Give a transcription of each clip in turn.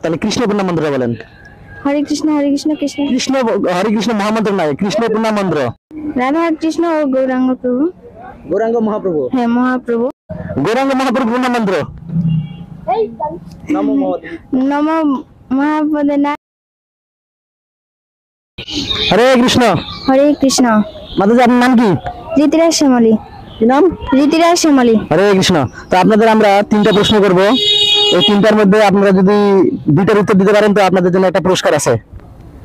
তাহলে কৃষ্ণ পূর্ণ মন্ত্র বলেন। হরে কৃষ্ণ কৃষ্ণ কৃষ্ণ হরে কৃষ্ণ মহামন্ত্র নয়, কৃষ্ণ পূর্ণ মন্ত্র। রাধা কৃষ্ণ ও গৌরাঙ্গ প্রভু। গৌরাঙ্গ মহাপ্রভু। হ্যাঁ মহাপ্রভু। গৌরাঙ্গ মহাপ্রভু পূর্ণ মন্ত্র। নম মহাপদনা। হরে কৃষ্ণ। হরে কৃষ্ণ। মাতাজি আপনার নাম কি? ঋতিরাজ শ্যামলী। কি নাম? ঋতিরাজ শ্যামলী। হরে কৃষ্ণ। তো আপনাদের আমরা 3টা প্রশ্ন করব। এই 3টার মধ্যে আপনারা যদি 2টার উত্তর দিতে পারেন তো আপনাদের জন্য একটা পুরস্কার আছে।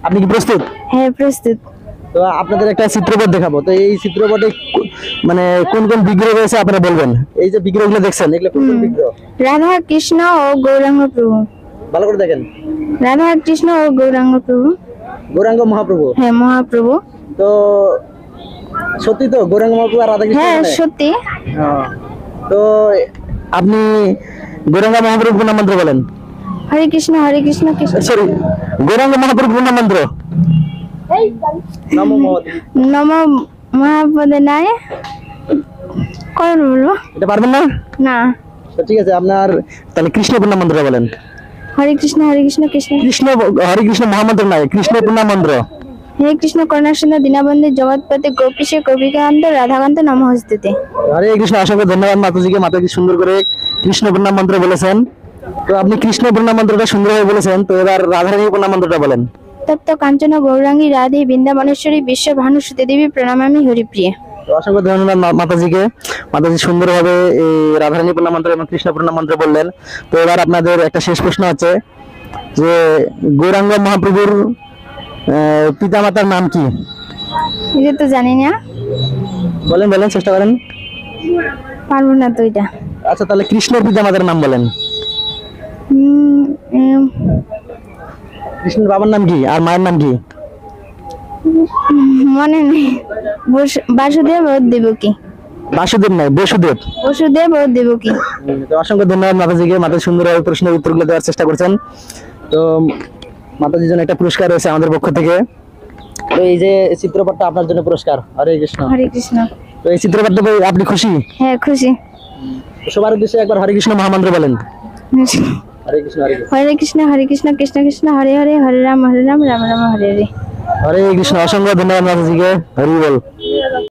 আপনি কি প্রস্তুত? হ্যাঁ প্রস্তুত। তো আপনাদের একটা চিত্রপট দেখাবো। তো এই চিত্রপটে মানে কোন কোন বিগ্রহ রয়েছে আপনারা বলবেন। এই যে বিগ্রহগুলো দেখছেন এগুলো কোন কোন বিগ্রহ? রাধা কৃষ্ণ ও গৌরাঙ্গ প্রভু। ভালো করে দেখেন। রাধা কৃষ্ণ ও গৌরাঙ্গ প্রভু। গৌরাঙ্গ মহাপ্রভু। হ্যাঁ মহাপ্রভু। তো সত্যি তো গৌরাঙ্গ মহাপ্রভু আর রাধা কৃষ্ণ? হ্যাঁ সত্যি। তো আপনি গৌরাঙ্গ মহাপ্রভু পূর্ণ মন্ত্র বলেন। হরে কৃষ্ণ কৃষ্ণ। সরি, গৌরাঙ্গ মহাপ্রভু পূর্ণ মন্ত্র। নম মহাপদনায়। কোন বলবো? এটা পারবেন না? না। তো ঠিক আছে, আপনার তাহলে কৃষ্ণ পূর্ণ মন্ত্র বলেন। হরে কৃষ্ণ কৃষ্ণ। কৃষ্ণ হরে কৃষ্ণ মহামন্ত্র নয়, কৃষ্ণ পূর্ণ মন্ত্র। হে কৃষ্ণ করুণাসুন্দর দীনবন্ধু জগৎপতে গোপীশে গোপিকান্ত রাধাকান্ত নমস্তুতে। হরে কৃষ্ণ। অসংখ্য ধন্যবাদ মাতাজিকে। মাতাজি সুন্দর করে কৃষ্ণ পূর্ণ মন্ত্র বলেছেন। তো আপনি কৃষ্ণ পূর্ণ মন্ত্রটা সুন্দরভাবে বলেছেন, তো এবার রাধারানী পূর্ণ মন্ত্রটা বলেন। তপ্ত কাঞ্চন গৌরাঙ্গী রাধে বৃন্দাবনেশ্বরী বিশ্ব ভানুসুতে দেবী প্রণমামি হরিপ্রিয়ে। অসংখ্য ধন্যবাদ মাতাজিকে। মাতাজি সুন্দরভাবে এই রাধারানী পূর্ণ মন্ত্র এবং কৃষ্ণ পূর্ণ মন্ত্র বললেন। তো এবার আপনাদের একটা শেষ প্রশ্ন হচ্ছে যে গৌরাঙ্গ মহাপ্রভুর পিতামাতার নাম কি? এটা তো জানি না। বলেন বলেন, চেষ্টা করেন। পারবো না তো এটা। আচ্ছা তাহলে কৃষ্ণের পিতামাতার নাম বলেন। কৃষ্ণের বাবার নাম কি আর মায়ের নাম কি? মনে নেই। বাসুদেব ও দেবকী। বাসুদেব নয়, বসুদেব। বসুদেব ও দেবকী। তো অসংখ্য ধন্যবাদ মাতাজিকে। মাতাজি সুন্দরভাবে প্রশ্নের উত্তরগুলো দেওয়ার চেষ্টা করছেন। তো মাতাজির জন্য একটা পুরস্কার রয়েছে আমাদের পক্ষ থেকে। তো এই যে চিত্রপটটা আপনার জন্য পুরস্কার। হরে কৃষ্ণ। হরে কৃষ্ণ। তো এই চিত্রপটটা পেয়ে আপনি খুশি? হ্যাঁ খুশি। সবার উদ্দেশ্যে একবার হরে কৃষ্ণ মহামন্ত্র বলেন। হরে কৃষ্ণ হরে কৃষ্ণ কৃষ্ণ কৃষ্ণ হরে হরে হরে রাম রাম রাম হরে হরে। হরে কৃষ্ণ। অসংখ্য ধন্যবাদ মাতাজিকে। হরি বল।